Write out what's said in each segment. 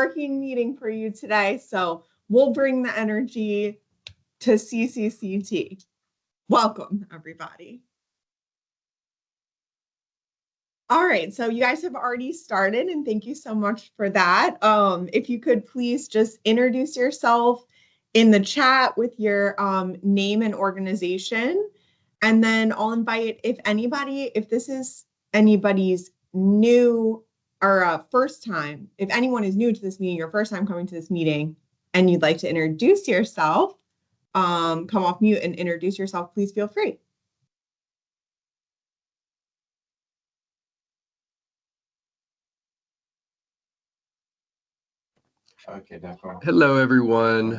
working meeting for you today, so we'll bring the energy to CCCT. Welcome, everybody. All right, so you guys have already started, and thank you so much for that. If you could please just introduce yourself in the chat with your name and organization, and then I'll invite if this is anybody's new or first time, if anyone is new to this meeting or first time coming to this meeting, and you'd like to introduce yourself, come off mute and introduce yourself, please feel free. Okay, definitely. Hello, everyone.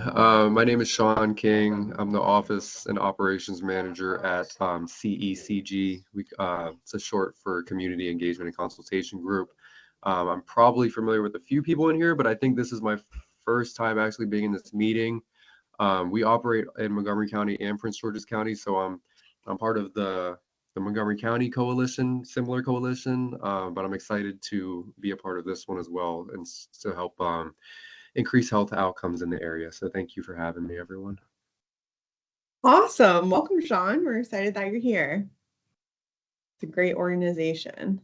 My name is Sean King. I'm the Office and Operations Manager at CECG. It's a short for Community Engagement and Consultation Group. I'm probably familiar with a few people in here, but I think this is my first time actually being in this meeting. We operate in Montgomery County and Prince George's County, so I'm part of the Montgomery County coalition, similar coalition, but I'm excited to be a part of this one as well and to help increase health outcomes in the area. So thank you for having me, everyone. Awesome. Welcome, Sean. We're excited that you're here. It's a great organization.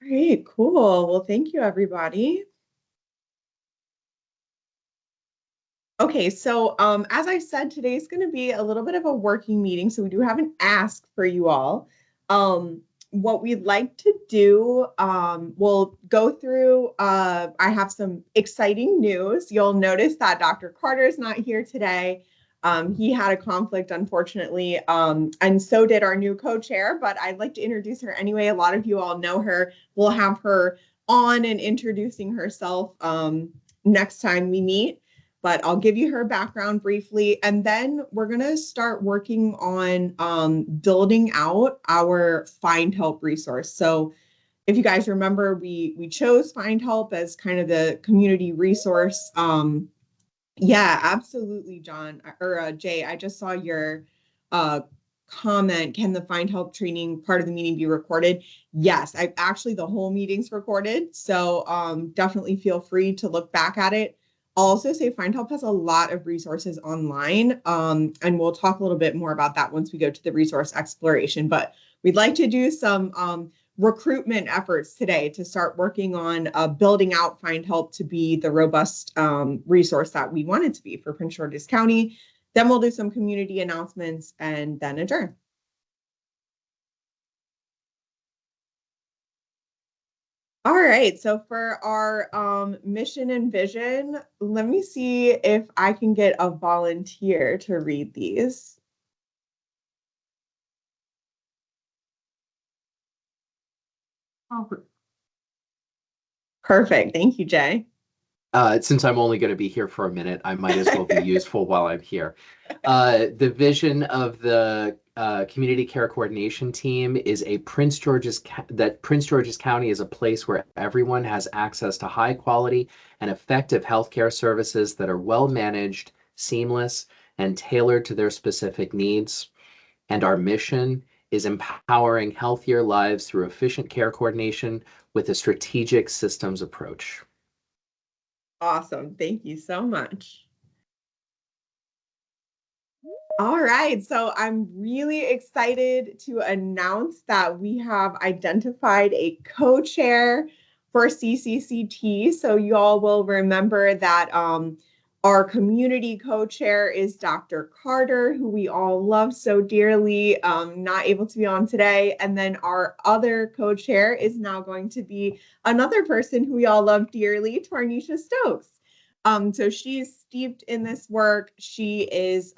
All right, cool. Well, thank you, everybody. Okay, so as I said, today's going to be a little bit of a working meeting, so we do have an ask for you all. What we'd like to do, we'll go through, I have some exciting news. You'll notice that Dr. Carter is not here today. He had a conflict, unfortunately, and so did our new co-chair, but I'd like to introduce her anyway. A lot of you all know her. We'll have her on and introducing herself next time we meet. But I'll give you her background briefly, and then we're going to start working on building out our Findhelp resource. So if you guys remember, we chose Findhelp as kind of the community resource. Yeah, absolutely, John, or Jay, I just saw your comment. Can the Findhelp training part of the meeting be recorded? Yes, the whole meeting's recorded. So definitely feel free to look back at it. I'll also say Findhelp has a lot of resources online, and we'll talk a little bit more about that once we go to the resource exploration. But we'd like to do some recruitment efforts today to start working on building out Findhelp to be the robust resource that we want it to be for Prince George's County. Then we'll do some community announcements and then adjourn. All right, so for our mission and vision, let me see if I can get a volunteer to read these. Oh. Perfect, thank you, Jay. Since I'm only going to be here for a minute, I might as well be useful while I'm here. The vision of the community care coordination team is Prince George's County is a place where everyone has access to high quality and effective healthcare services that are well managed, seamless, and tailored to their specific needs. And our mission is empowering healthier lives through efficient care coordination with a strategic systems approach. Awesome. Thank you so much. All right. So I'm really excited to announce that we have identified a co-chair for CCCT. So you all will remember that our community co-chair is Dr. Carter, who we all love so dearly, not able to be on today. And then our other co-chair is now going to be another person who we all love dearly, Tarnisha Stokes. So she's steeped in this work. She is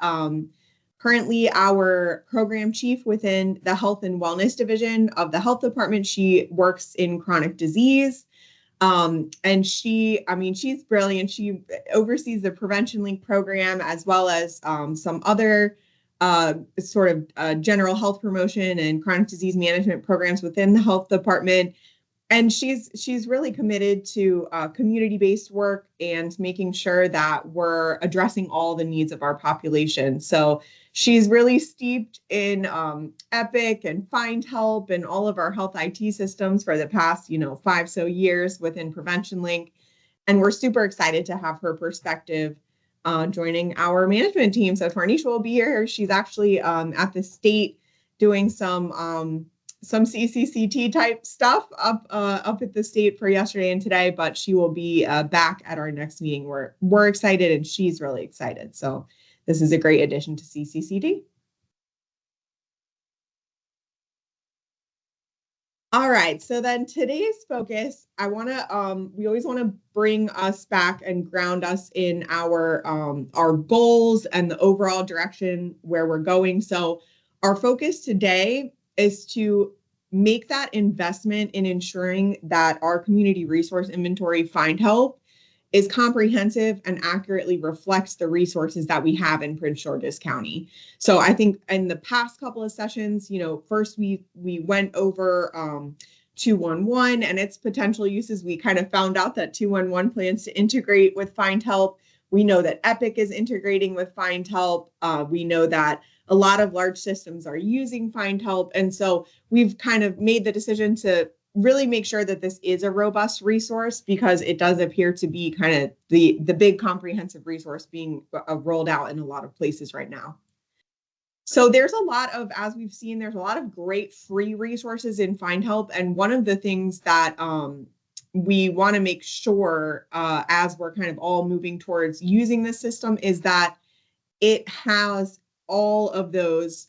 currently our program chief within the Health and Wellness Division of the Health Department. She works in chronic disease. And she's brilliant. She oversees the Prevention Link program as well as some other general health promotion and chronic disease management programs within the health department. and she's really committed to community-based work and making sure that we're addressing all the needs of our population. So she's really steeped in Epic and Findhelp and all of our health IT systems for the past, 5 years within Prevention Link. And we're super excited to have her perspective joining our management team. So Farnisha will be here. She's actually at the state doing some CCCT type stuff up at the state for yesterday and today, but she will be back at our next meeting. We're excited and she's really excited. So this is a great addition to CCCD. All right, so then today's focus, we always want to bring us back and ground us in our goals and the overall direction where we're going. So our focus today is to make that investment in ensuring that our community resource inventory Findhelp is comprehensive and accurately reflects the resources that we have in Prince George's County. So I think in the past couple of sessions, first we went over 211 and its potential uses. We kind of found out that 211 plans to integrate with Findhelp. We know that Epic is integrating with Findhelp. We know that a lot of large systems are using Findhelp. And so we've kind of made the decision to really make sure that this is a robust resource, because it does appear to be kind of the big comprehensive resource being rolled out in a lot of places right now. So there's a lot of, as we've seen, there's a lot of great free resources in Findhelp. And one of the things that we want to make sure as we're kind of all moving towards using this system is that it has all of those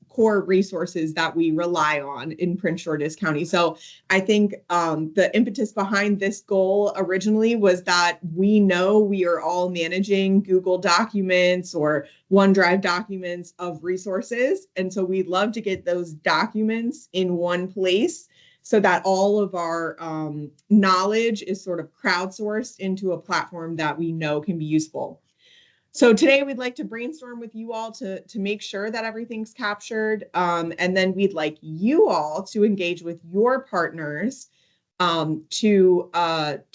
core resources that we rely on in Prince George's County. So I think the impetus behind this goal originally was that we know we are all managing Google documents or OneDrive documents of resources. And so we'd love to get those documents in one place so that all of our knowledge is sort of crowdsourced into a platform that we know can be useful. So today we'd like to brainstorm with you all to make sure that everything's captured. And then we'd like you all to engage with your partners to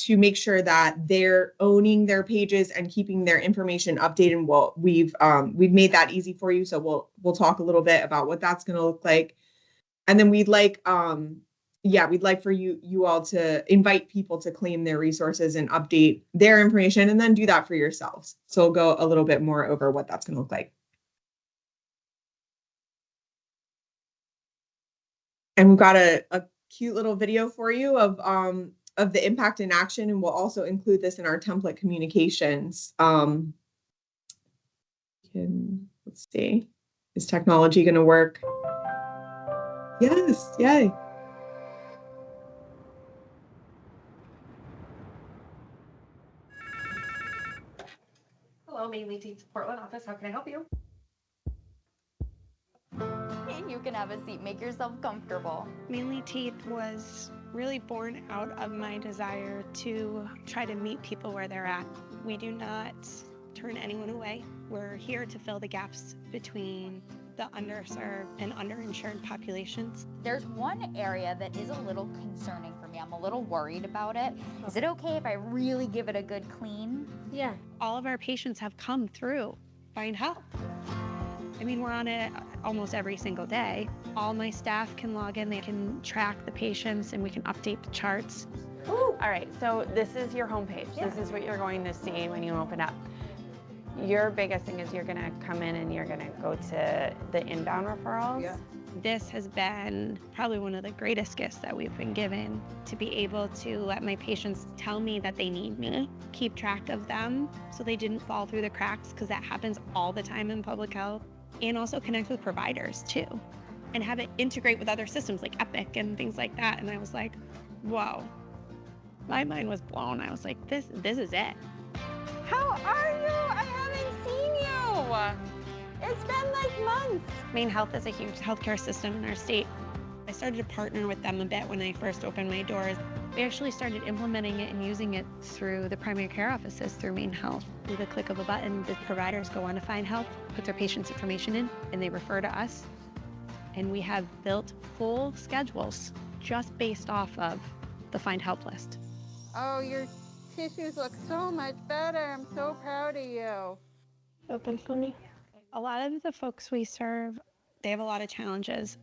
make sure that they're owning their pages and keeping their information updated. Well, we've made that easy for you. So we'll talk a little bit about what that's going to look like. And then we'd like for you all to invite people to claim their resources and update their information, and then do that for yourselves. So we'll go a little bit more over what that's going to look like. And we've got a cute little video for you of the impact in action, and we'll also include this in our template communications. Let's see, is technology going to work? Yes, yay. Hello, Mainly Teeth Portland office. How can I help you? And you can have a seat. Make yourself comfortable. Mainly Teeth was really born out of my desire to try to meet people where they're at. We do not turn anyone away. We're here to fill the gaps between the underserved and underinsured populations. There's one area that is a little concerning for me. I'm a little worried about it. Is it okay if I really give it a good clean? Yeah. All of our patients have come through Findhelp. I mean, we're on it almost every single day. All my staff can log in, they can track the patients, and we can update the charts. Ooh. All right, so this is your homepage. Yeah. This is what you're going to see when you open up. Your biggest thing is you're gonna come in and you're gonna go to the inbound referrals. Yeah. This has been probably one of the greatest gifts that we've been given, to be able to let my patients tell me that they need me, keep track of them so they didn't fall through the cracks, because that happens all the time in public health, and also connect with providers too, and have it integrate with other systems like Epic and things like that. And I was like, whoa, my mind was blown. I was like, this is it. How are you? I haven't seen you. It's been like months. Maine Health is a huge healthcare system in our state. I started to partner with them a bit when I first opened my doors. We actually started implementing it and using it through the primary care offices through Maine Health. With a click of a button, the providers go on to Findhelp, put their patient's information in, and they refer to us. And we have built full schedules just based off of the Findhelp list. Oh, your tissues look so much better. I'm so proud of you. Open for me. A lot of the folks we serve, they have a lot of challenges.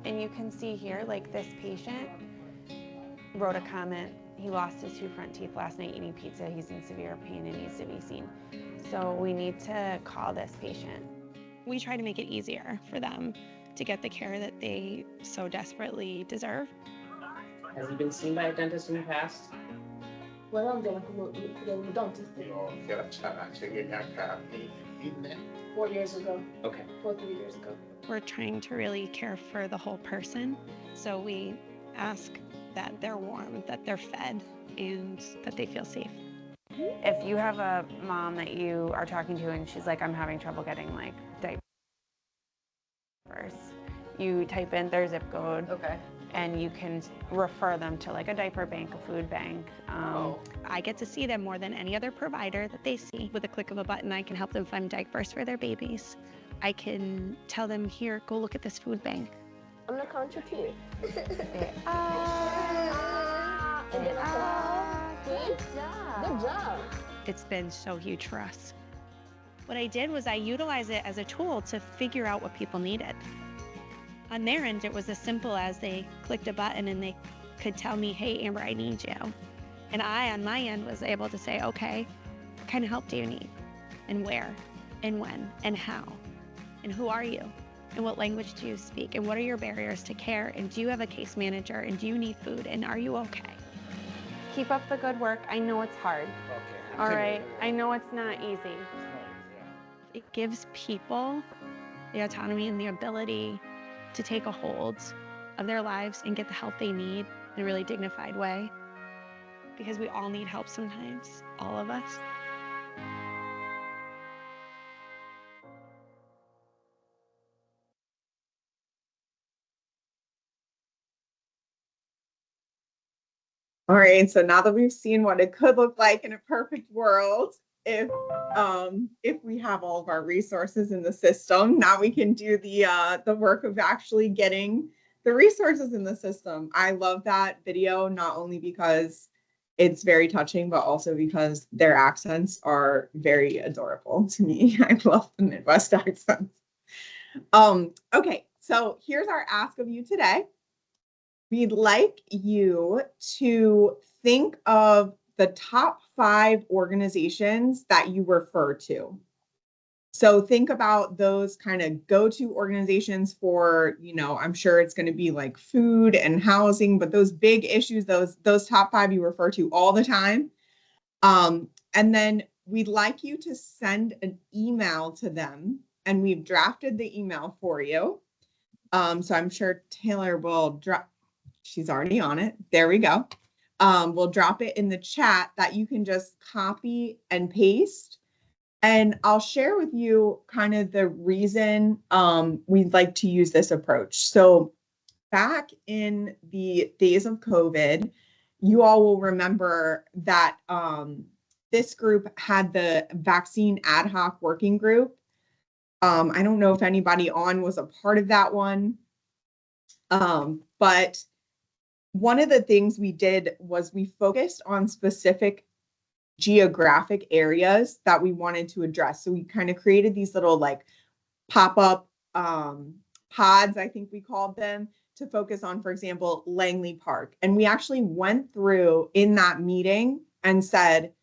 And you can see here, like this patient wrote a comment. He lost his 2 front teeth last night eating pizza. He's in severe pain and needs to be seen. So we need to call this patient. We try to make it easier for them to get the care that they so desperately deserve. Has he been seen by a dentist in the past? Well, I'm going to the dentist. 4 years ago. Okay. 3 years ago. We're trying to really care for the whole person. So we ask that they're warm, that they're fed, and that they feel safe. If you have a mom that you are talking to and she's like, I'm having trouble getting like diapers, you type in their zip code. Okay. And you can refer them to like a diaper bank, a food bank. I get to see them more than any other provider that they see. With a click of a button, I can help them find diapers for their babies. I can tell them, here, go look at this food bank. I'm gonna count your teeth. Good job. Good job. It's been so huge for us. What I did was I utilized it as a tool to figure out what people needed. On their end, it was as simple as they clicked a button and they could tell me, hey, Amber, I need you. And I, on my end, was able to say, okay, what kind of help do you need? And where? And when? And how? And who are you? And what language do you speak? And what are your barriers to care? And do you have a case manager? And do you need food? And are you okay? Keep up the good work. I know it's hard. Okay. All right. I know it's not easy. It gives people the autonomy and the ability to take a hold of their lives and get the help they need in a really dignified way. Because we all need help sometimes, all of us. All right, so now that we've seen what it could look like in a perfect world, if we have all of our resources in the system, now we can do the work of actually getting the resources in the system. I love that video, not only because it's very touching, but also because their accents are very adorable to me. I love the Midwest accents. Okay, so here's our ask of you today. We'd like you to think of the top 5 organizations that you refer to. So think about those kind of go-to organizations for, I'm sure it's going to be like food and housing, but those big issues, those top 5 you refer to all the time. And then we'd like you to send an email to them, and we've drafted the email for you. So I'm sure Taylor will drop. She's already on it. There we go. We'll drop it in the chat that you can just copy and paste. And I'll share with you kind of the reason we'd like to use this approach. So back in the days of COVID, you all will remember that this group had the vaccine ad hoc working group. I don't know if anybody on was a part of that one, but one of the things we did was we focused on specific geographic areas that we wanted to address. So we kind of created these little like pop-up pods, I think we called them, to focus on, for example, Langley Park. And we actually went through in that meeting and said,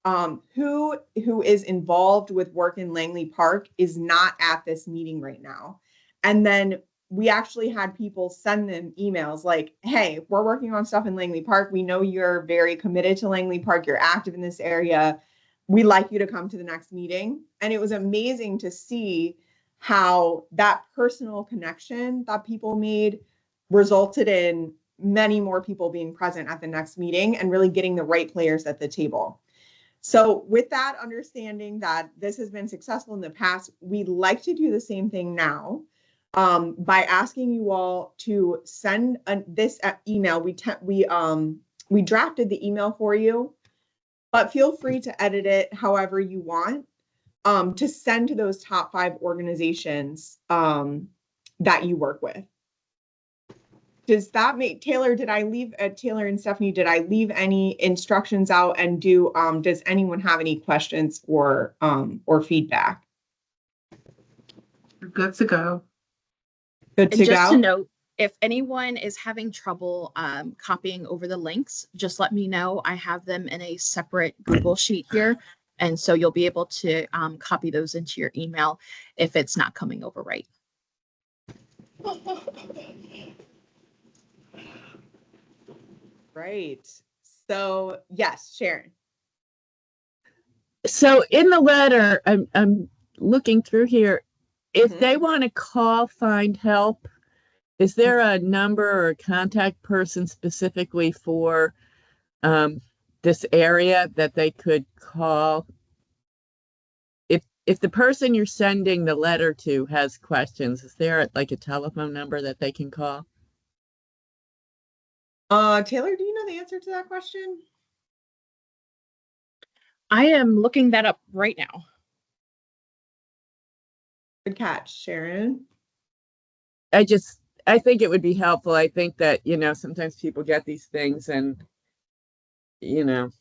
who is involved with work in Langley Park is not at this meeting right now. And then we actually had people send them emails like, hey, we're working on stuff in Langley Park. We know you're very committed to Langley Park. You're active in this area. We'd like you to come to the next meeting. And it was amazing to see how that personal connection that people made resulted in many more people being present at the next meeting and really getting the right players at the table. So with that understanding that this has been successful in the past, we'd like to do the same thing now. By asking you all to send this email. We drafted the email for you, but feel free to edit it however you want, to send to those top 5 organizations that you work with. does that make Taylor, did I leave Taylor and Stephanie, did I leave any instructions out, and does anyone have any questions or feedback? We're good to go. Good And to just go? to note, if anyone is having trouble copying over the links, just let me know. I have them in a separate Google sheet here. And so you'll be able to copy those into your email if it's not coming over right. Right. So yes, Sharon. So in the letter, I'm looking through here. If Mhm. they want to call Findhelp, is there a number or a contact person specifically for this area that they could call? If the person you're sending the letter to has questions, is there like a telephone number that they can call? Taylor, do you know the answer to that question? I am looking that up right now. Good catch, Sharon. I think it would be helpful. I think that, sometimes people get these things and, it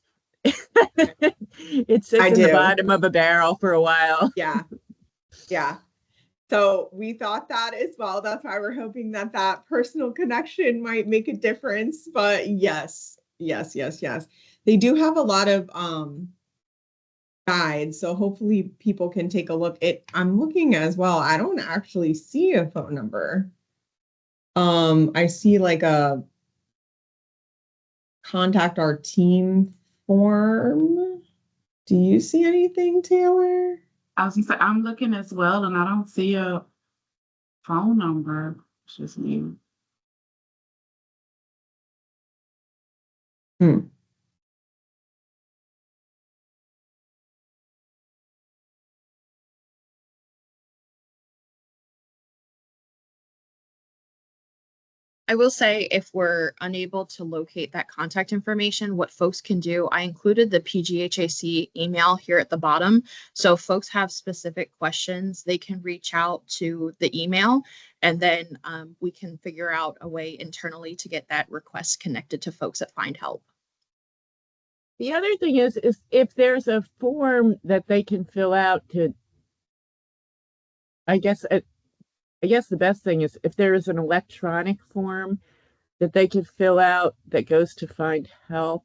sits in the bottom of a barrel for a while. Yeah. Yeah. So we thought that as well. That's why we're hoping that that personal connection might make a difference. But yes. They do have a lot of guides. So hopefully people can take a look. I'm looking as well. I don't actually see a phone number. I see like a contact our team form. Do you see anything, Taylor? I was gonna say, I'm looking as well, and I don't see a phone number. It's just me. I will say if we're unable to locate that contact information, what folks can do, I included the PGHAC email here at the bottom. So if folks have specific questions, they can reach out to the email, and then we can figure out a way internally to get that request connected to folks at Findhelp. The other thing is if there's a form that they can fill out to, I guess the best thing is if there is an electronic form that they could fill out that goes to Findhelp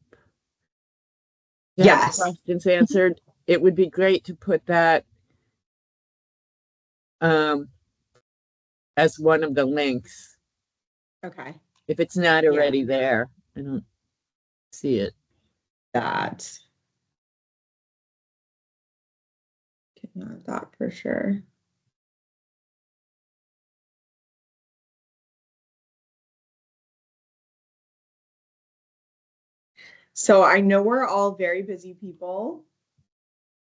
to have the questions answered, it would be great to put that as one of the links. Okay. If it's not already there, I don't see it. That for sure. So I know we're all very busy people.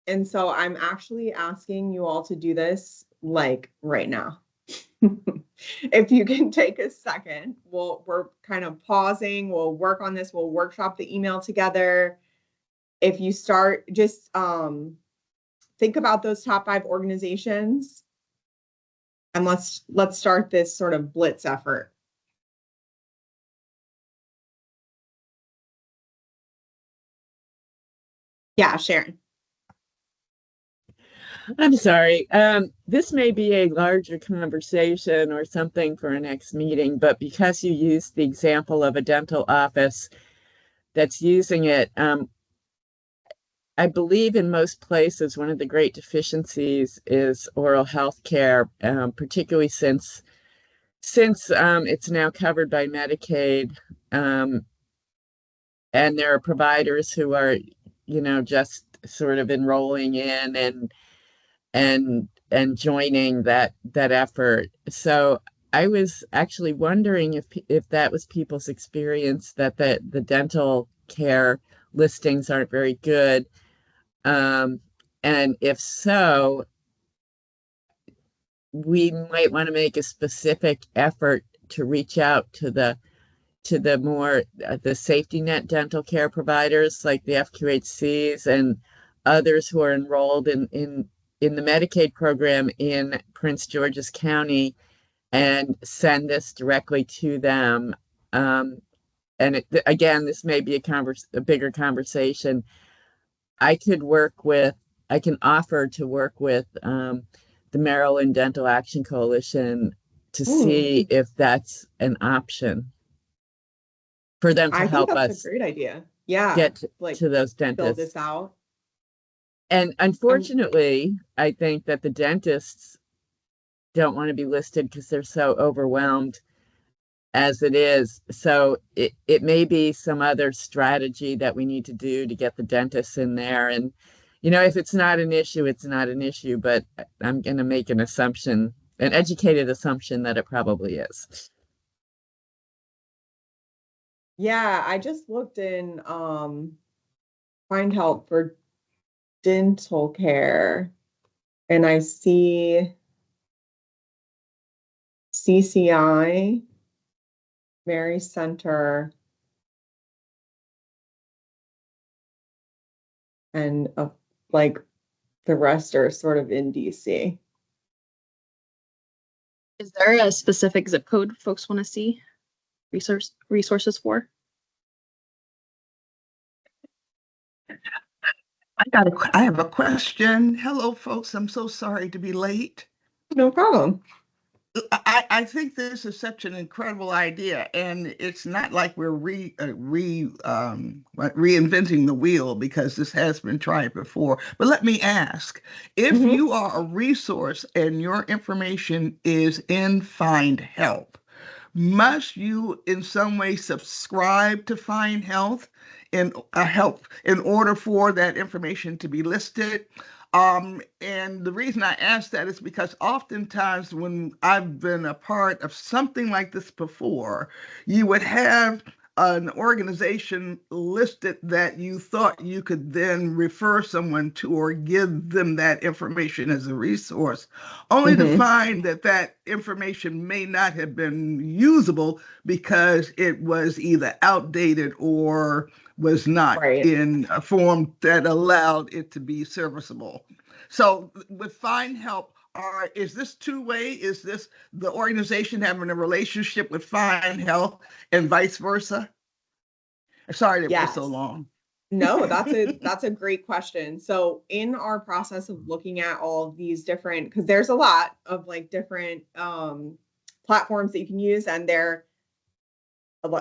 And so I'm actually asking you all to do this like right now. If you can take a second, we're kind of pausing. We'll work on this. We'll workshop the email together. If you start, just think about those top 5 organizations, and let's start this sort of blitz effort. Yeah, Sharon. I'm sorry. This may be a larger conversation or something for a next meeting, but because you used the example of a dental office that's using it, I believe in most places, one of the great deficiencies is oral health care, particularly since it's now covered by Medicaid, and there are providers who are, just sort of enrolling in and joining that effort. So I was actually wondering if that was people's experience, that the dental care listings aren't very good. And if so, we might want to make a specific effort to reach out to the more the safety net dental care providers like the FQHCs and others who are enrolled in the Medicaid program in Prince George's County, and send this directly to them. And again, this may be a bigger conversation. I can offer to work with the Maryland Dental Action Coalition to see if that's an option for them to I think help that's a us great idea. Yeah, get like to those build dentists. this out. And unfortunately, I think that the dentists don't want to be listed because they're so overwhelmed as it is. So it may be some other strategy that we need to do to get the dentists in there. And, if it's not an issue, it's not an issue, but I'm going to make an educated assumption that it probably is. Yeah, I just looked in Findhelp for dental care, and I see CCI, Mary Center, and like the rest are sort of in DC. Is there a specific zip code folks want to see resources for? I have a question. Hello, folks. I'm so sorry to be late. No problem. I think this is such an incredible idea, and it's not like we're reinventing the wheel because this has been tried before. But let me ask, if you are a resource and your information is in Findhelp, must you in some way subscribe to Findhelp in order for that information to be listed? And the reason I ask that is because oftentimes when I've been a part of something like this before, you would have an organization listed that you thought you could then refer someone to or give them that information as a resource, only to find that that information may not have been usable because it was either outdated or was not in a form that allowed it to be serviceable. So with Findhelp, is this two-way? Is this the organization having a relationship with Findhelp and vice versa? Sorry that was so long. No, that's a great question. So in our process of looking at all of these different, because there's a lot of like different platforms that you can use, and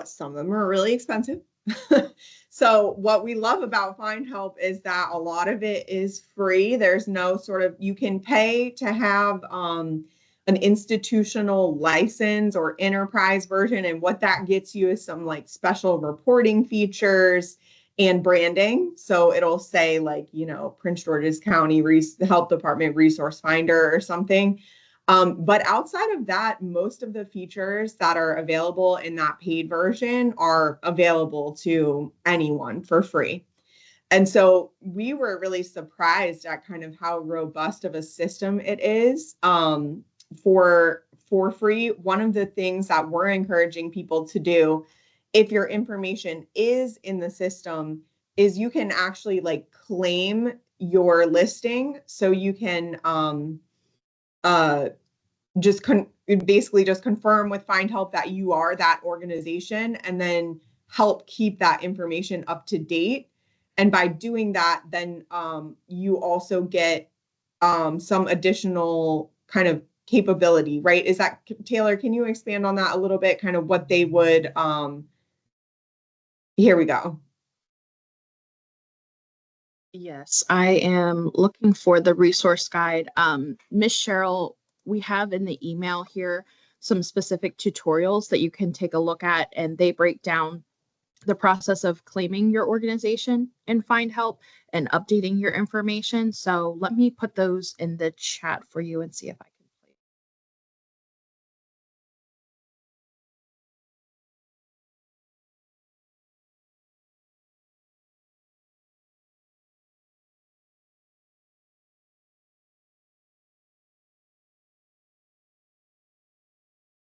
some of them are really expensive. So what we love about Findhelp is that a lot of it is free. There's no you can pay to have an institutional license or enterprise version. And what that gets you is some like special reporting features and branding. So it'll say like, Prince George's County Health Department Resource Finder or something. But outside of that, most of the features that are available in that paid version are available to anyone for free. And so we were really surprised at kind of how robust of a system it is for free. One of the things that we're encouraging people to do, if your information is in the system, is you can actually like claim your listing. So you can basically just confirm with Findhelp that you are that organization, and then help keep that information up to date. And by doing that, then you also get some additional kind of capability, right? Is that, Taylor, can you expand on that a little bit? Kind of what they would, here we go. Yes, I am looking for the resource guide. Miss Cheryl, we have in the email here some specific tutorials that you can take a look at, and they break down the process of claiming your organization in Findhelp and updating your information. So let me put those in the chat for you and see if I can play it.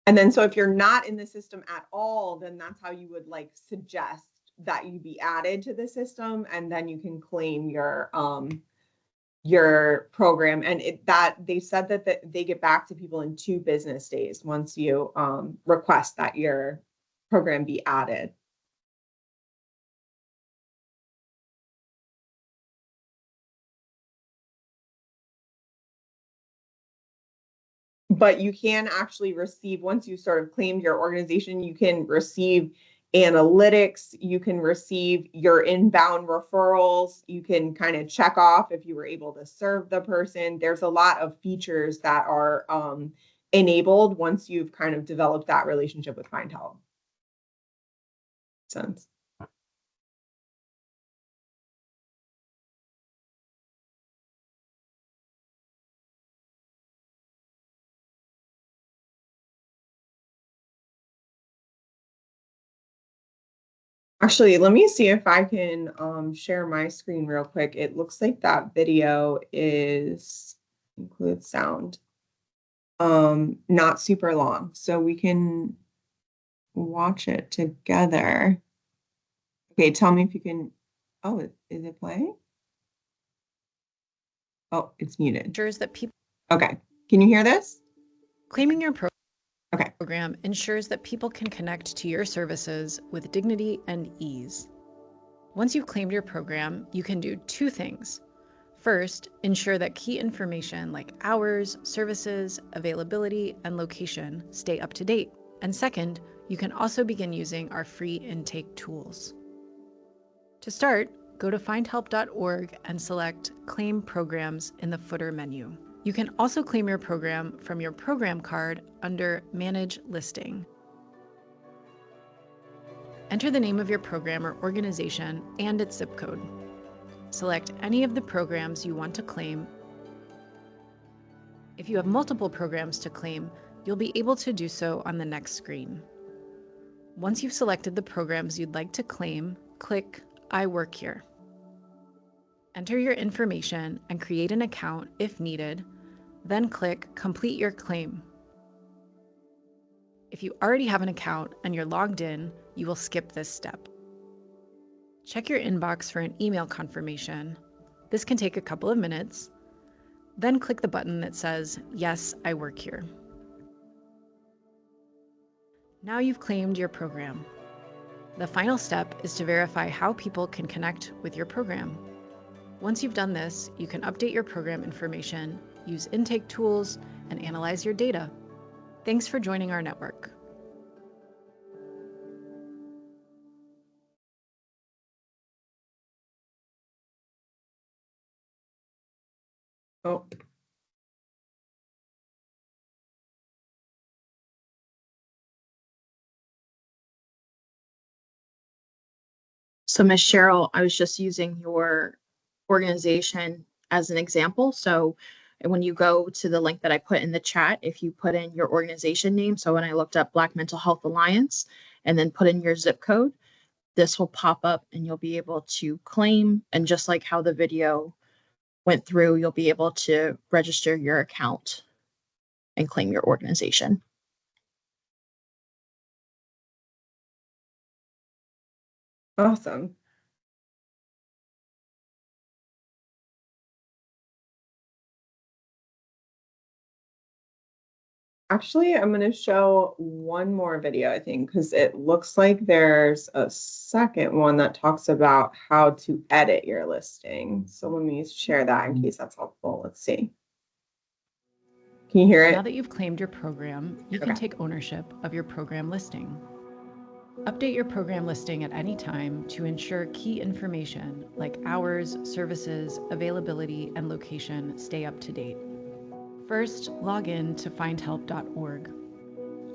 And then, so if you're not in the system at all, then that's how you would like suggest that you be added to the system, and then you can claim your your program, and that they said that they get back to people in 2 business days once you request that your program be added. But you can actually receive, once you sort of claimed your organization, you can receive analytics, you can receive your inbound referrals, you can kind of check off if you were able to serve the person. There's a lot of features that are enabled once you've kind of developed that relationship with Findhelp. Sense. Actually, let me see if I can share my screen real quick. It looks like that video is includes sound. Not super long, so we can watch it together. Okay, tell me if you can. Oh, is it playing? Oh, it's muted. Ensures that people. Okay, can you hear this? Claiming your Okay. program ensures that people can connect to your services with dignity and ease. Once you've claimed your program, you can do 2 things. First, ensure that key information like hours, services, availability, and location stay up to date. And second, you can also begin using our free intake tools. To start, go to findhelp.org and select Claim Programs in the footer menu. You can also claim your program from your program card under Manage Listing. Enter the name of your program or organization and its zip code. Select any of the programs you want to claim. If you have multiple programs to claim, you'll be able to do so on the next screen. Once you've selected the programs you'd like to claim, click I Work Here. Enter your information and create an account if needed, then click Complete Your Claim. If you already have an account and you're logged in, you will skip this step. Check your inbox for an email confirmation. This can take a couple of minutes. Then click the button that says, Yes, I work here. Now you've claimed your program. The final step is to verify how people can connect with your program. Once you've done this, you can update your program information, use intake tools, and analyze your data. Thanks for joining our network. Oh. So Ms. Cheryl, I was just using your organization as an example. So when you go to the link that I put in the chat, if you put in your organization name, so when I looked up Black Mental Health Alliance and then put in your zip code, this will pop up and you'll be able to claim. And just like how the video went through, you'll be able to register your account and claim your organization. Awesome. Actually, I'm going to show one more video, I think, because it looks like there's a second one that talks about how to edit your listing. So let me share that in case that's helpful. Let's see. Can you hear it? Now that you've claimed your program, you can take ownership of your program listing. Update your program listing at any time to ensure key information like hours, services, availability, and location stay up to date. First, log in to findhelp.org.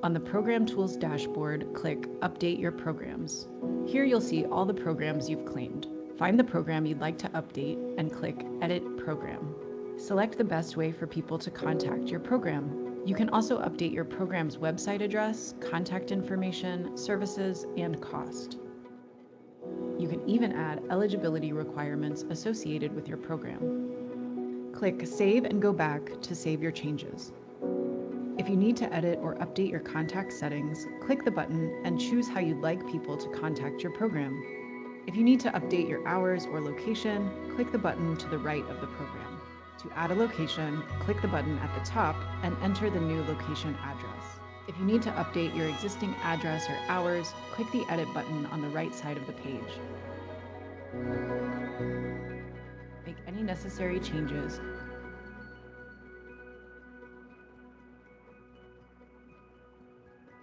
On the Program Tools dashboard, click Update Your Programs. Here you'll see all the programs you've claimed. Find the program you'd like to update and click Edit Program. Select the best way for people to contact your program. You can also update your program's website address, contact information, services, and cost. You can even add eligibility requirements associated with your program. Click Save and go back to save your changes. If you need to edit or update your contact settings, click the button and choose how you'd like people to contact your program. If you need to update your hours or location, click the button to the right of the program. To add a location, click the button at the top and enter the new location address. If you need to update your existing address or hours, click the edit button on the right side of the page. Make any necessary changes.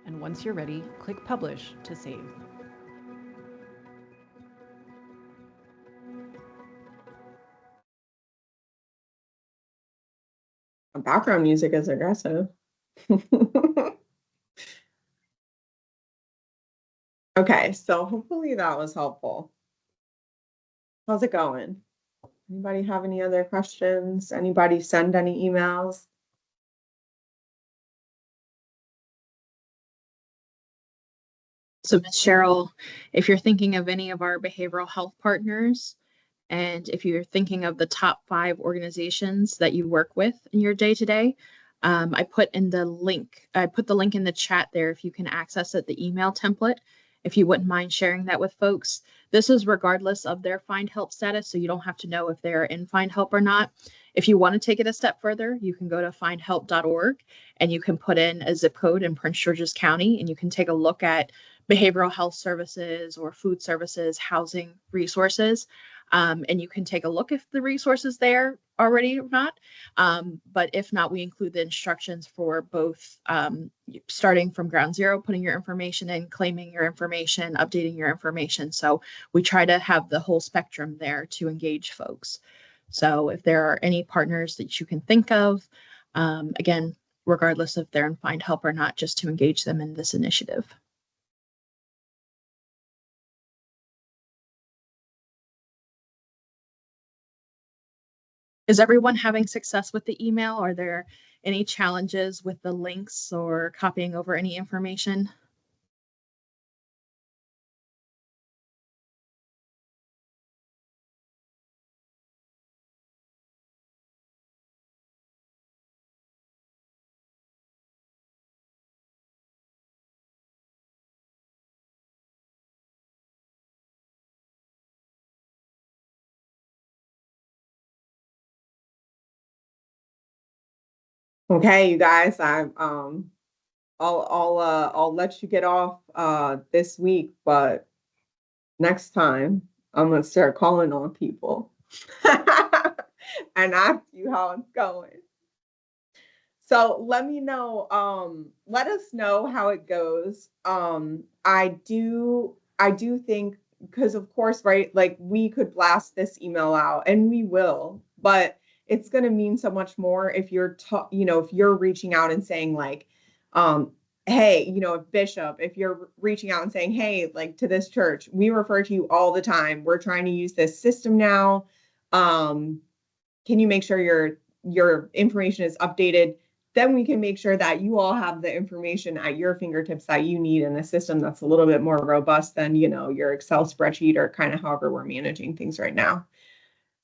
And once you're ready, click Publish to save. Background music is aggressive. Okay, so hopefully that was helpful. How's it going? Anybody have any other questions? Anybody send any emails? So, Ms. Cheryl, if you're thinking of any of our behavioral health partners, and if you're thinking of the top 5 organizations that you work with in your day-to-day, I put the link in the chat there if you can access it, the email template, if you wouldn't mind sharing that with folks. This is regardless of their Findhelp status, so you don't have to know if they're in Findhelp or not. If you want to take it a step further, you can go to findhelp.org and you can put in a zip code in Prince George's County and you can take a look at behavioral health services or food services, housing resources. And you can take a look if the resources there already or not. But if not, we include the instructions for both starting from ground zero, putting your information in, claiming your information, updating your information. So we try to have the whole spectrum there to engage folks. So if there are any partners that you can think of, again, regardless if they're in Findhelp or not, just to engage them in this initiative. Is everyone having success with the email? Are there any challenges with the links or copying over any information? Okay, you guys, I'll let you get off this week, but next time I'm gonna start calling on people and ask you how it's going. So let me know, let us know how it goes. I do think, because of course, right, like we could blast this email out and we will, but it's going to mean so much more if you're if you're reaching out and saying like, hey, if Bishop, if you're reaching out and saying, hey, like to this church, we refer to you all the time. We're trying to use this system now. Can you make sure your information is updated? Then we can make sure that you all have the information at your fingertips that you need in a system that's a little bit more robust than, your Excel spreadsheet or kind of however we're managing things right now.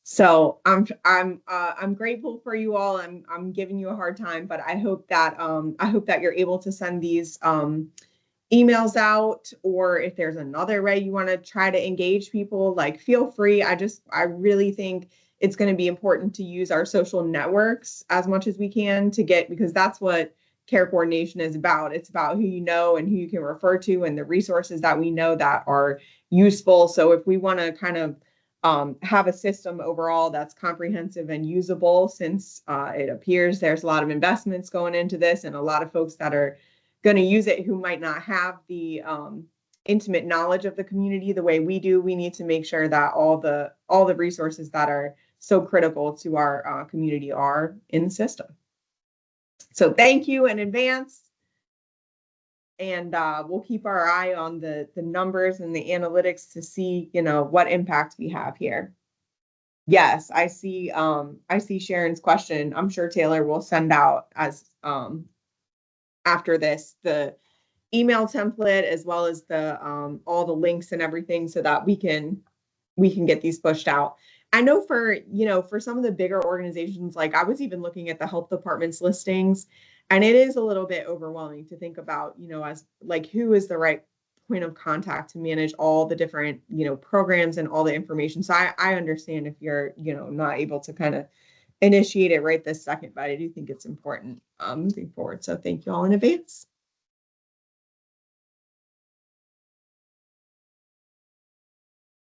So I'm grateful for you all. I'm giving you a hard time, but I hope that you're able to send these emails out, or if there's another way you want to try to engage people, like feel free. I really think it's going to be important to use our social networks as much as we can because that's what care coordination is about. It's about who you know and who you can refer to and the resources that we know that are useful. So if we want to kind of have a system overall that's comprehensive and usable, since it appears there's a lot of investments going into this and a lot of folks that are going to use it who might not have the intimate knowledge of the community the way we do, we need to make sure that all the resources that are so critical to our community are in the system. So thank you in advance. And we'll keep our eye on the numbers and the analytics to see, what impact we have here. Yes, I see Sharon's question. I'm sure Taylor will send out as after this the email template as well as the all the links and everything so that we can get these pushed out. I know for some of the bigger organizations, like I was even looking at the health department's listings, and it is a little bit overwhelming to think about, as like who is the right point of contact to manage all the different, programs and all the information. So I understand if you're, not able to kind of initiate it right this second, but I do think it's important moving forward. So thank you all in advance.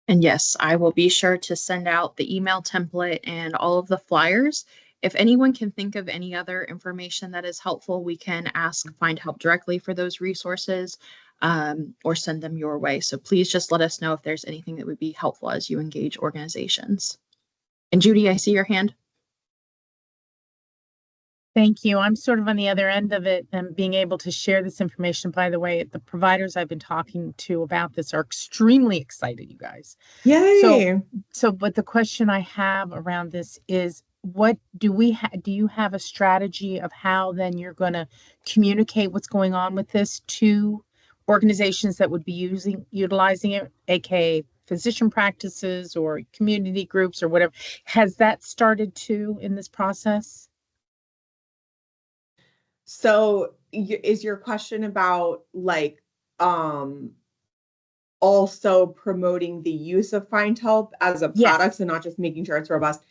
And yes, I will be sure to send out the email template and all of the flyers. If anyone can think of any other information that is helpful, we can ask Findhelp directly for those resources or send them your way. So please just let us know if there's anything that would be helpful as you engage organizations. And Judy, I see your hand. Thank you. I'm sort of on the other end of it and being able to share this information. By the way, the providers I've been talking to about this are extremely excited, you guys. Yay! But the question I have around this is, what do you have a strategy of how then you're going to communicate what's going on with this to organizations that would be utilizing it, aka physician practices or community groups or whatever? Has that started too in this process? So is your question about like also promoting the use of Findhelp as a product and not just making sure it's robust?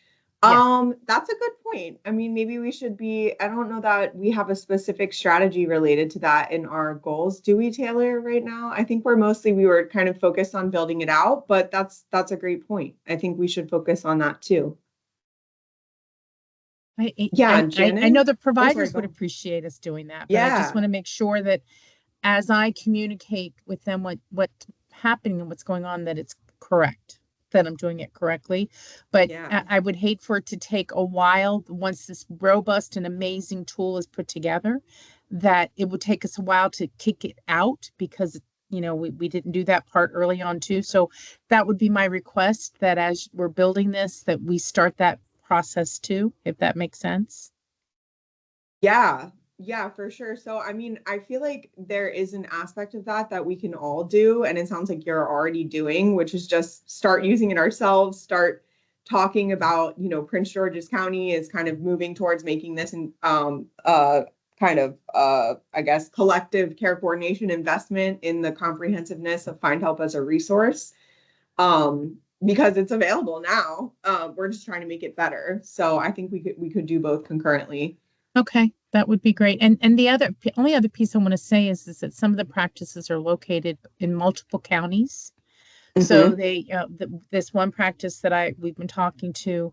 That's a good point. I mean, maybe we should be, I don't know that we have a specific strategy related to that in our goals. Do we, Taylor, right now? I think we were kind of focused on building it out, but that's a great point. I think we should focus on that too. I know the providers would appreciate us doing that, but I just want to make sure that as I communicate with them what's happening and what's going on, that it's correct, that I'm doing it correctly. But I would hate for it to take a while once this robust and amazing tool is put together, that it would take us a while to kick it out because we didn't do that part early on too. So that would be my request, that as we're building this, that we start that process too, if that makes sense. Yeah, for sure. So, I mean, I feel like there is an aspect of that we can all do, and it sounds like you're already doing, which is just start using it ourselves, start talking about, Prince George's County is kind of moving towards making this kind of I guess collective care coordination investment in the comprehensiveness of Findhelp as a resource. Because it's available now. We're just trying to make it better. So I think we could do both concurrently. Okay, that would be great. And the only other piece I want to say is that some of the practices are located in multiple counties. So they this one practice that we've been talking to,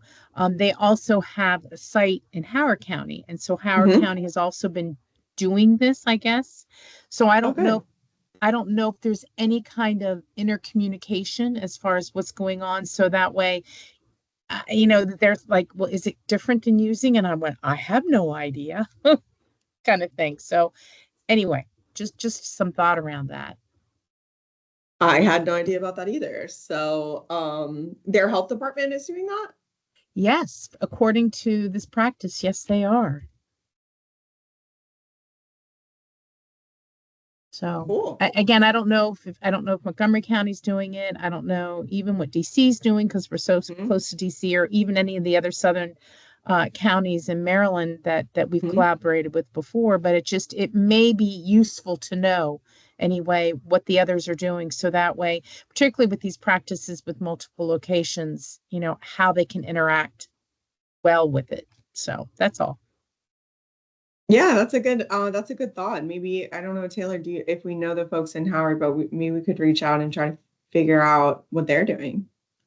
they also have a site in Howard County, and so Howard County has also been doing this, I guess. So I don't know. I don't know if there's any kind of intercommunication as far as what's going on. So that way, that there's like, well, is it different in using? And I went, I have no idea, kind of thing. So anyway, just some thought around that. I had no idea about that either. So their health department is doing that? Yes, according to this practice, yes, they are. So cool. Again, I don't know if Montgomery County's doing it. I don't know even what DC's doing, because we're so close to DC, or even any of the other southern counties in Maryland that we've collaborated with before. But it may be useful to know anyway what the others are doing, so that way, particularly with these practices with multiple locations, how they can interact well with it. So that's all. Yeah, that's a good thought. Maybe, I don't know, Taylor, if we know the folks in Howard, but maybe we could reach out and try to figure out what they're doing.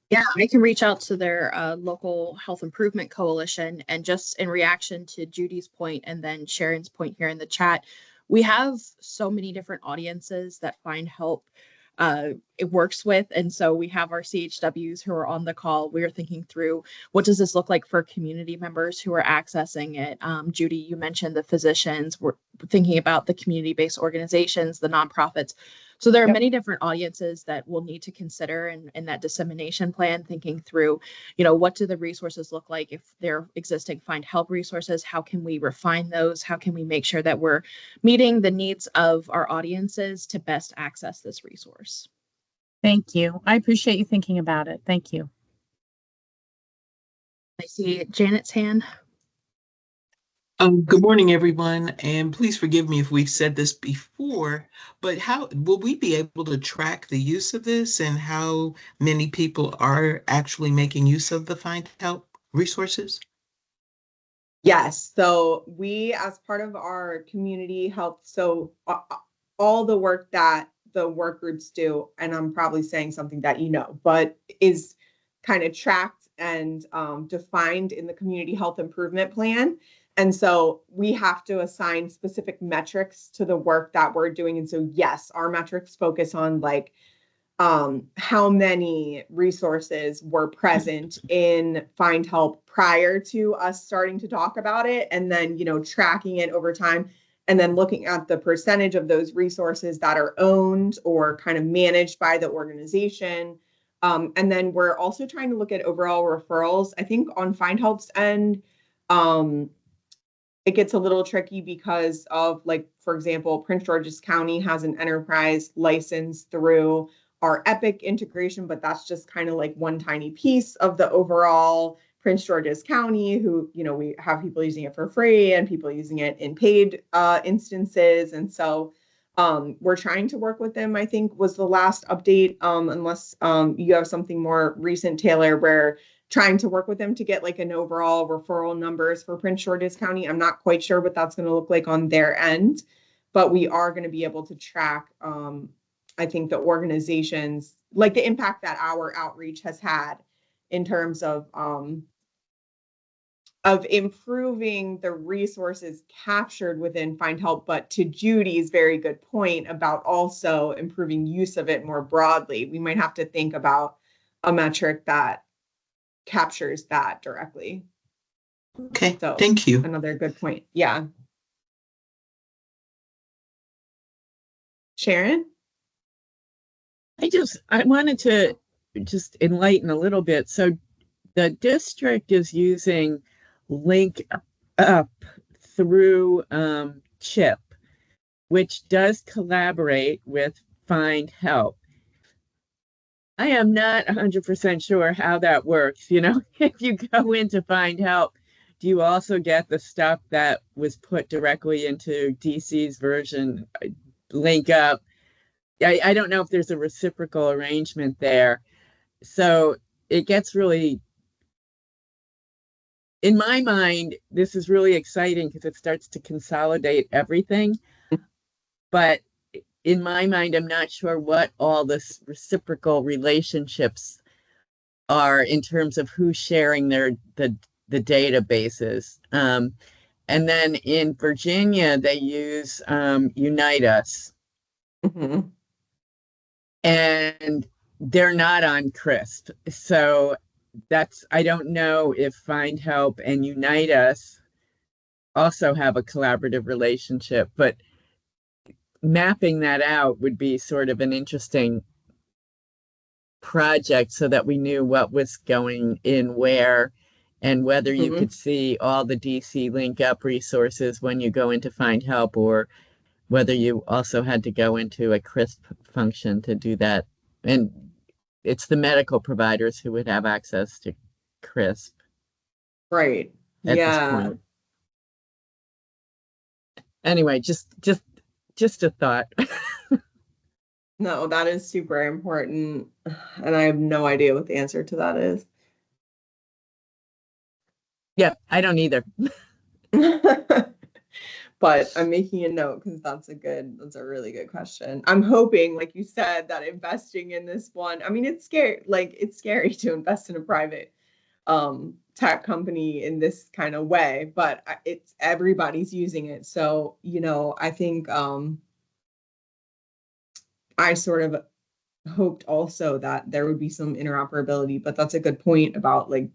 Yeah, I can reach out to their local health improvement coalition. And just in reaction to Judy's point and then Sharon's point here in the chat, we have so many different audiences that Findhelp it works with. And so we have our CHWs who are on the call. We are thinking through, what does this look like for community members who are accessing it? Judy, you mentioned the physicians. We're thinking about the community-based organizations, the nonprofits. So there are many different audiences that we'll need to consider in that dissemination plan, thinking through, what do the resources look like if they're existing Findhelp resources? How can we refine those? How can we make sure that we're meeting the needs of our audiences to best access this resource? Thank you. I appreciate you thinking about it. Thank you. I see Janet's hand. Good morning, everyone, and please forgive me if we've said this before, but how will we be able to track the use of this and how many people are actually making use of the Findhelp resources? Yes. So we, as part of our community health, so all the work that the work groups do, and I'm probably saying something that you know, but is kind of tracked and defined in the community health improvement plan. And so we have to assign specific metrics to the work that we're doing. And so, yes, our metrics focus on like how many resources were present in Findhelp prior to us starting to talk about it, and then, you know, tracking it over time, and then looking at the percentage of those resources that are owned or kind of managed by the organization. And then we're also trying to look at overall referrals. I think on Findhelp's end, it gets a little tricky because of, like, for example, Prince George's County has an enterprise license through our Epic integration, but that's just kind of like one tiny piece of the overall Prince George's County, who, you know, we have people using it for free and people using it in paid instances. And so we're trying to work with them, I think was the last update, unless you have something more recent, Taylor, where trying to work with them to get like an overall referral numbers for Prince George's County. I'm not quite sure what that's going to look like on their end, but we are going to be able to track, I think, the organizations, like the impact that our outreach has had in terms of improving the resources captured within Findhelp. But to Judy's very good point about also improving use of it more broadly, we might have to think about a metric that captures that directly. Okay, So thank you. Another good point. Yeah. Sharon? I wanted to just enlighten a little bit. So the district is using Link Up through CHIP, which does collaborate with Findhelp. I am not 100% sure how that works. You know, if you go in to Findhelp, do you also get the stuff that was put directly into DC's version, Link Up? I don't know if there's a reciprocal arrangement there. So it gets really, in my mind, this is really exciting because it starts to consolidate everything. But in my mind, I'm not sure what all this reciprocal relationships are in terms of who's sharing the databases. And then in Virginia, they use Unite Us. Mm-hmm. And they're not on CRISP. So I don't know if Findhelp and Unite Us also have a collaborative relationship, but mapping that out would be sort of an interesting project so that we knew what was going in where and whether you could see all the DC Link Up resources when you go into Findhelp, or whether you also had to go into a CRISP function to do that. And it's the medical providers who would have access to CRISP. Right. At Yeah. this point. Anyway, just a thought. No, that is super important. And I have no idea what the answer to that is. Yeah, I don't either. But I'm making a note because that's a really good question. I'm hoping, like you said, that investing in this one, I mean, it's scary, like it's scary to invest in a private tech company in this kind of way, but it's everybody's using it. So, you know, I think I sort of hoped also that there would be some interoperability, but that's a good point about like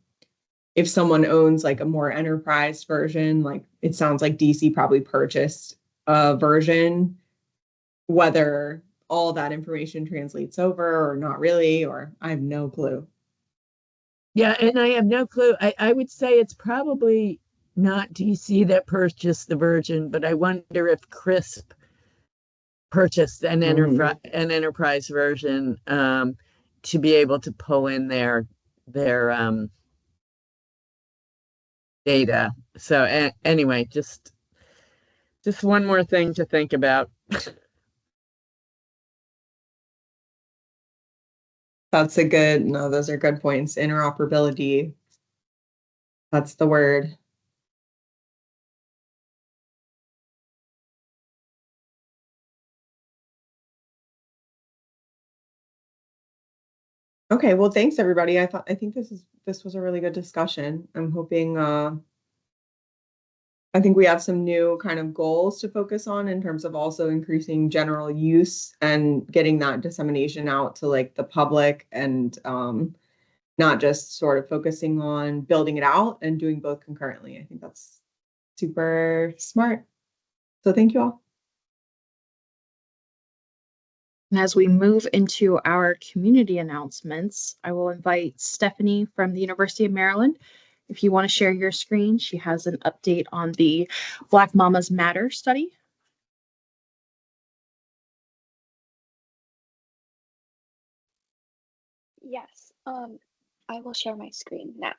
if someone owns like a more enterprise version, like it sounds like DC probably purchased a version, whether all that information translates over or not really, or I have no clue. Yeah, and I have no clue. I would say it's probably not DC that purchased the version, but I wonder if CRISP purchased an enterprise version to be able to pull in their data. So anyway, just one more thing to think about. Those are good points. Interoperability. That's the word. Okay, well, thanks everybody. I think this was a really good discussion. I'm hoping I think we have some new kind of goals to focus on in terms of also increasing general use and getting that dissemination out to like the public and not just sort of focusing on building it out and doing both concurrently. I think that's super smart. So thank you all. And as we move into our community announcements, I will invite Stephanie from the University of Maryland. If you want to share your screen, she has an update on the Black Mamas Matter study. Yes, I will share my screen now.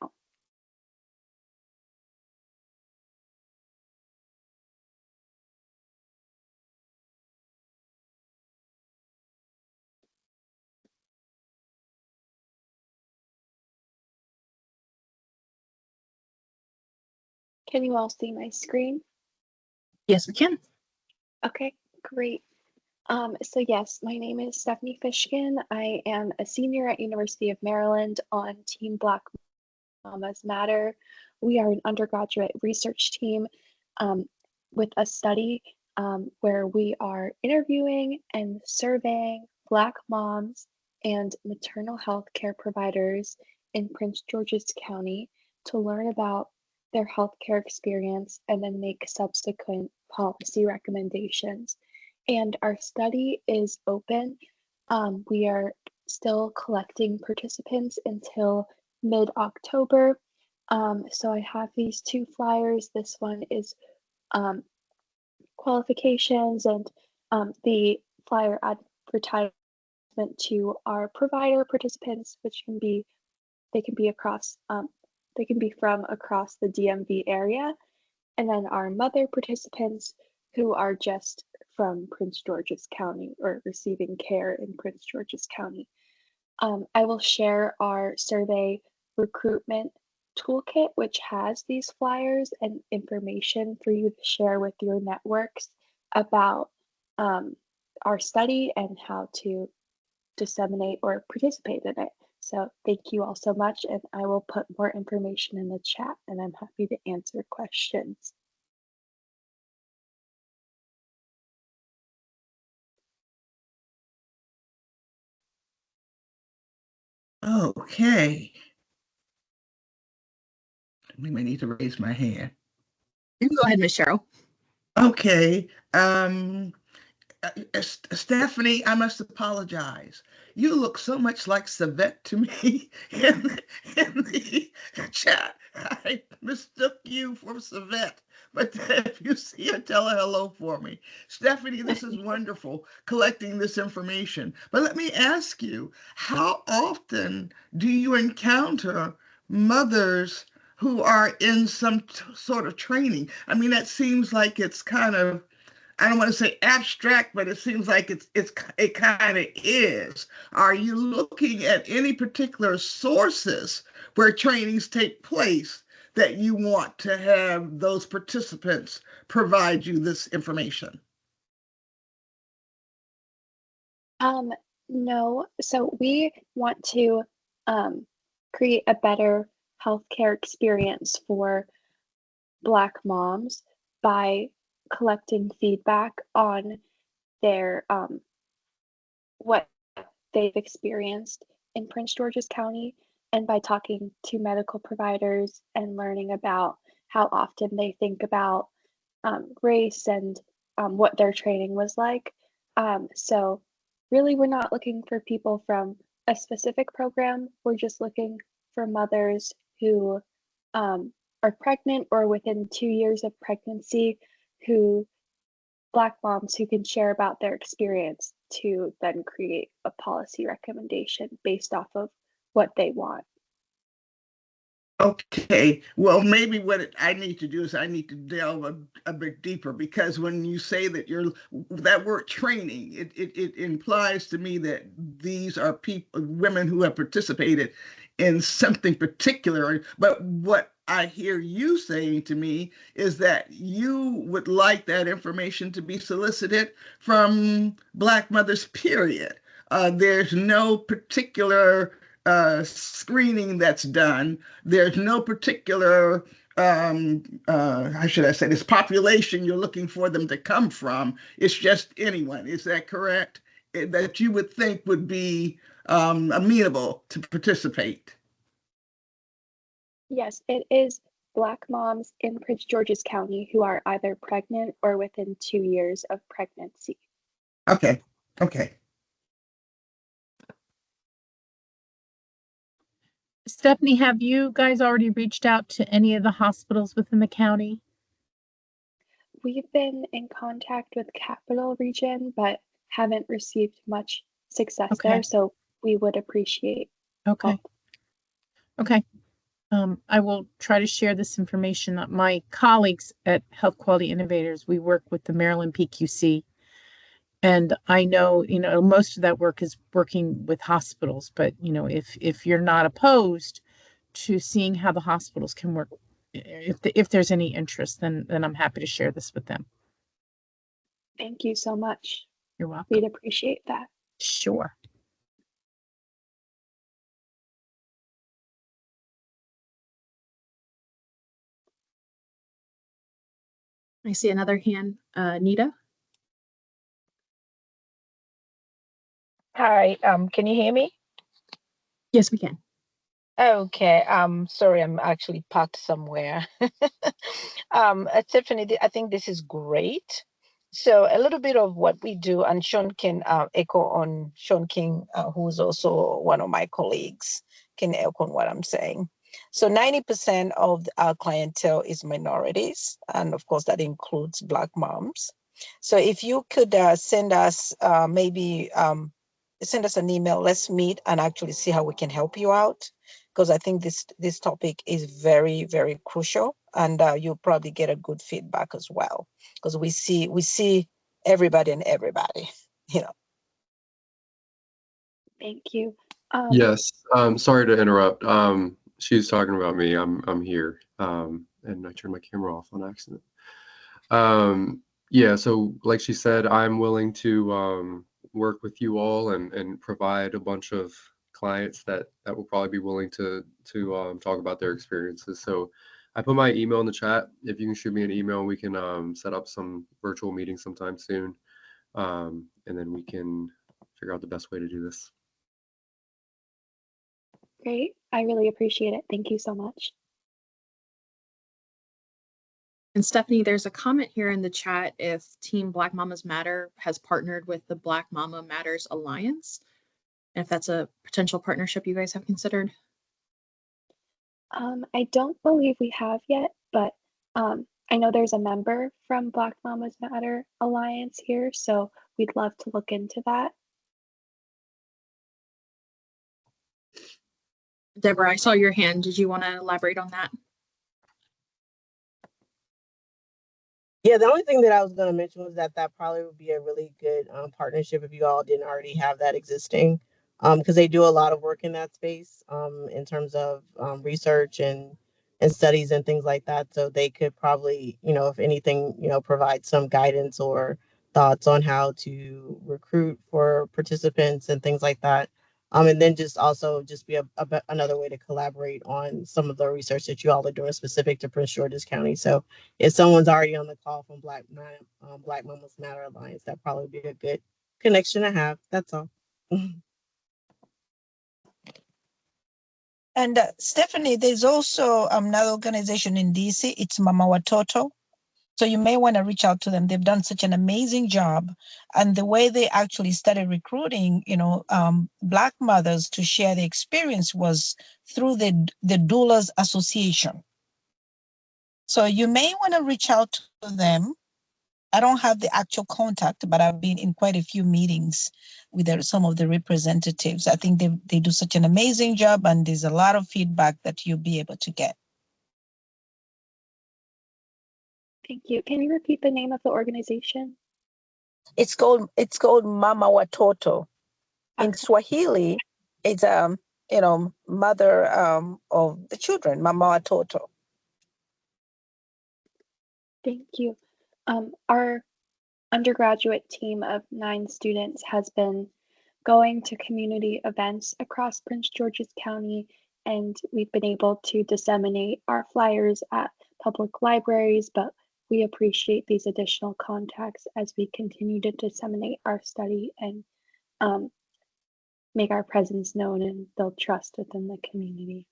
Can you all see my screen? Yes, we can. Okay, great. So yes, my name is Stephanie Fishkin. I am a senior at University of Maryland on Team Black Mamas Matter. We are an undergraduate research team with a study where we are interviewing and surveying Black moms and maternal health care providers in Prince George's County to learn about their healthcare experience and then make subsequent policy recommendations. And our study is open. We are still collecting participants until mid-October. So I have these two flyers. This one is qualifications and the flyer advertisement to our provider participants, which can be across they can be from across the DMV area, and then our mother participants who are just from Prince George's County or receiving care in Prince George's County. I will share our survey recruitment toolkit, which has these flyers and information for you to share with your networks about our study and how to disseminate or participate in it. So thank you all so much, and I will put more information in the chat, and I'm happy to answer questions. Okay. We may need to raise my hand. You can go ahead, Ms. Cheryl. Okay. Stephanie, I must apologize. You look so much like Savette to me in the chat. I mistook you for Savette, but if you see her, tell her hello for me. Stephanie, this is wonderful, collecting this information. But let me ask you, how often do you encounter mothers who are in some sort of training? I mean, that seems like it's kind of, I don't want to say abstract, but it seems like it kind of is. Are you looking at any particular sources where trainings take place that you want to have those participants provide you this information? No. So we want to create a better healthcare experience for Black moms by collecting feedback on their what they've experienced in Prince George's County, and by talking to medical providers and learning about how often they think about race and what their training was like. So really, we're not looking for people from a specific program. We're just looking for mothers who are pregnant or within 2 years of pregnancy, who Black moms who can share about their experience to then create a policy recommendation based off of what they want. Okay, well, maybe I need to do is I need to delve a bit deeper, because when you say that that word training, it implies to me that these are people, women who have participated in something particular. But what I hear you saying to me is that you would like that information to be solicited from Black mothers, period. There's no particular screening that's done. There's no particular, how should I say this, population you're looking for them to come from. It's just anyone. Is that correct? That you would think would be amenable to participate. Yes, it is Black moms in Prince George's County who are either pregnant or within 2 years of pregnancy. Okay. Okay. Stephanie, have you guys already reached out to any of the hospitals within the county? We've been in contact with Capital Region, but haven't received much success there, so we would appreciate help. Okay. I will try to share this information. My colleagues at Health Quality Innovators, we work with the Maryland PQC. And I know, most of that work is working with hospitals, but, if you're not opposed to seeing how the hospitals can work, if there's any interest, then I'm happy to share this with them. Thank you so much. You're welcome. We'd appreciate that. Sure. I see another hand. Nita? Hi, can you hear me? Yes, we can. Okay, sorry, I'm actually parked somewhere. Tiffany, I think this is great. So a little bit of what we do, and Sean can echo on Sean King, who's also one of my colleagues, can echo on what I'm saying. So 90% of our clientele is minorities, and of course that includes Black moms. So if you could send us send us an email, let's meet and actually see how we can help you out, because I think this topic is very, very crucial, and you'll probably get a good feedback as well, because we see everybody and everybody, Thank you. Yes. Sorry to interrupt. She's talking about me. I'm here. And I turned my camera off on accident. Yeah, so like she said, I'm willing to work with you all and provide a bunch of clients that will probably be willing to talk about their experiences. So I put my email in the chat. If you can shoot me an email, we can set up some virtual meetings sometime soon. And then we can figure out the best way to do this. Great. I really appreciate it. Thank you so much. And Stephanie, there's a comment here in the chat if Team Black Mamas Matter has partnered with the Black Mama Matters Alliance, and if that's a potential partnership you guys have considered. I don't believe we have yet, but I know there's a member from Black Mamas Matter Alliance here, so we'd love to look into that. Deborah, I saw your hand. Did you want to elaborate on that? Yeah, the only thing that I was going to mention was that probably would be a really good partnership if you all didn't already have that existing, because they do a lot of work in that space in terms of research and studies and things like that. So they could probably, if anything, provide some guidance or thoughts on how to recruit for participants and things like that. And then just be another way to collaborate on some of the research that you all are doing specific to Prince George's County. So if someone's already on the call from Black Mamas Matter Alliance, that'd probably be a good connection to have. That's all. And Stephanie, there's also another organization in DC. It's Mama Watoto. So you may want to reach out to them. They've done such an amazing job. And the way they actually started recruiting, Black mothers to share the experience was through the Doulas Association. So you may want to reach out to them. I don't have the actual contact, but I've been in quite a few meetings with some of the representatives. I think they do such an amazing job, and there's a lot of feedback that you'll be able to get. Thank you. Can you repeat the name of the organization? It's called Mama Watoto. In Swahili, it's mother of the children, Mama Watoto. Thank you. Our undergraduate team of 9 students has been going to community events across Prince George's County, and we've been able to disseminate our flyers at public libraries, but we appreciate these additional contacts as we continue to disseminate our study and make our presence known and build trust within the community.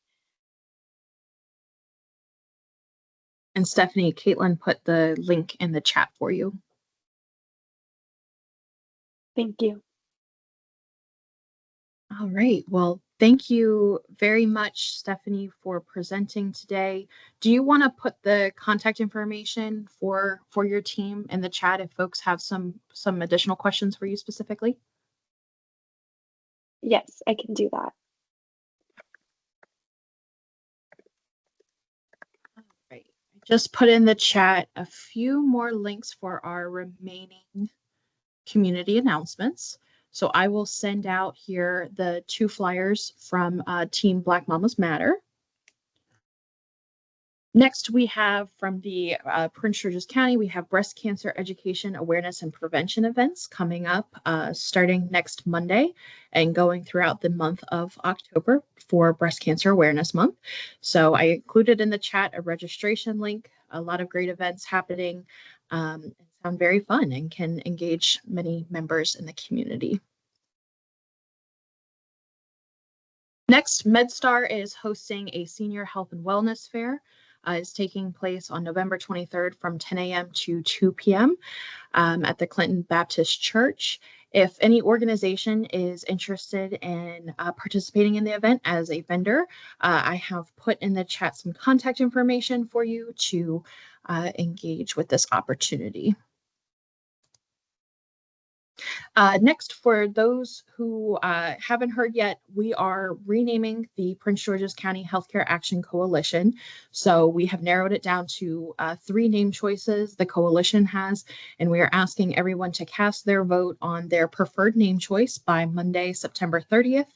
And Stephanie, Caitlin put the link in the chat for you. Thank you. All right. Well, thank you very much, Stephanie, for presenting today. Do you want to put the contact information for your team in the chat if folks have some additional questions for you specifically? Yes, I can do that. Right. I just put in the chat a few more links for our remaining community announcements. So I will send out here the 2 flyers from Team Black Mamas Matter. Next, we have from the Prince George's County, we have breast cancer education, awareness, and prevention events coming up starting next Monday and going throughout the month of October for Breast Cancer Awareness Month. So I included in the chat a registration link, a lot of great events happening, and sound very fun and can engage many members in the community. Next, MedStar is hosting a senior health and wellness fair. It's taking place on November 23rd from 10 a.m. to 2 p.m. At the Clinton Baptist Church. If any organization is interested in participating in the event as a vendor, I have put in the chat some contact information for you to engage with this opportunity. Next, for those who haven't heard yet, we are renaming the Prince George's County Healthcare Action Coalition. So we have narrowed it down to 3 name choices the coalition has, and we are asking everyone to cast their vote on their preferred name choice by Monday, September 30th.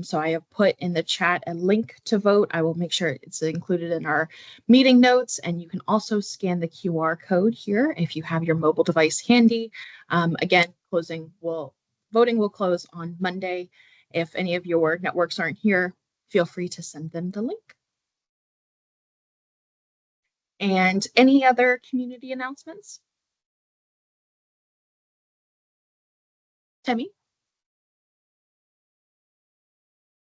So I have put in the chat a link to vote. I will make sure it's included in our meeting notes, and you can also scan the QR code here if you have your mobile device handy. Again, voting will close on Monday. If any of your networks aren't here, feel free to send them the link. And any other community announcements? Temi?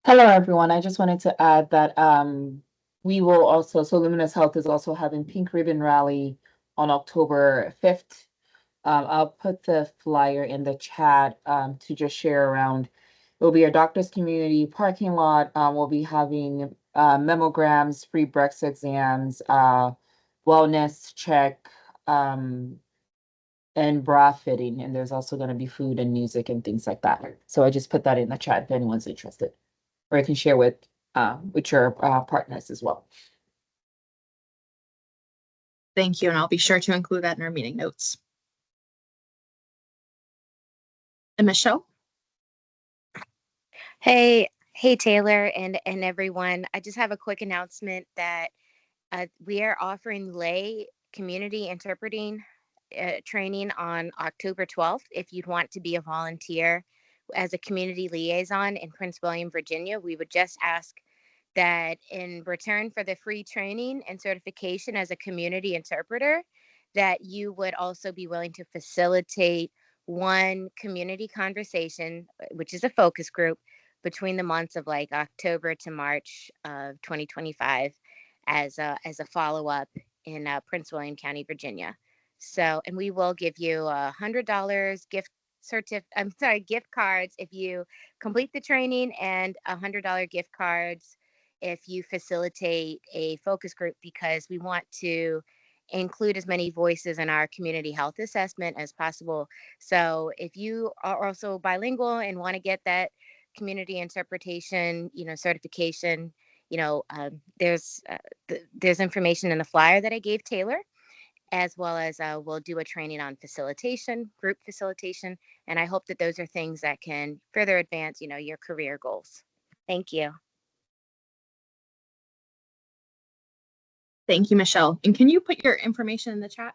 Hello, everyone. I just wanted to add that we will also, so Luminous Health is also having Pink Ribbon Rally on October 5th. I'll put the flyer in the chat to just share around. It will be a doctor's community parking lot. We'll be having mammograms, free breast exams, wellness check, and bra fitting. And there's also going to be food and music and things like that. So I just put that in the chat if anyone's interested. Or you can share with your partners as well. Thank you, and I'll be sure to include that in our meeting notes. And Michelle? Hey Taylor and everyone. I just have a quick announcement that we are offering lay community interpreting training on October 12th. If you'd want to be a volunteer as a community liaison in Prince William, Virginia, we would just ask that in return for the free training and certification as a community interpreter, that you would also be willing to facilitate one community conversation, which is a focus group, between the months of like October to March of 2025 as a follow-up in Prince William County, Virginia. So, and we will give you $100 gift cards if you complete the training, and $100 gift cards if you facilitate a focus group, because we want to include as many voices in our community health assessment as possible. So if you are also bilingual and want to get that community interpretation, certification, there's information in the flyer that I gave Taylor, as well as we'll do a training on facilitation, group facilitation, and I hope that those are things that can further advance, your career goals. Thank you. Thank you, Michelle. And can you put your information in the chat?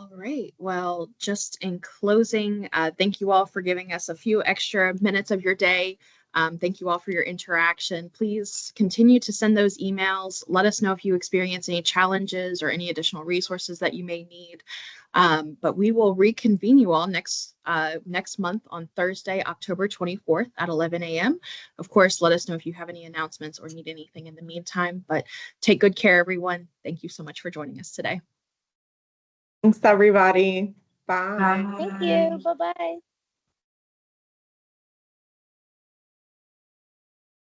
All right. Well, just in closing, thank you all for giving us a few extra minutes of your day. Thank you all for your interaction. Please continue to send those emails. Let us know if you experience any challenges or any additional resources that you may need. But we will reconvene you all next month on Thursday, October 24th at 11 a.m. Of course, let us know if you have any announcements or need anything in the meantime. But take good care, everyone. Thank you so much for joining us today. Thanks, everybody. Bye. Thank you. Bye-bye.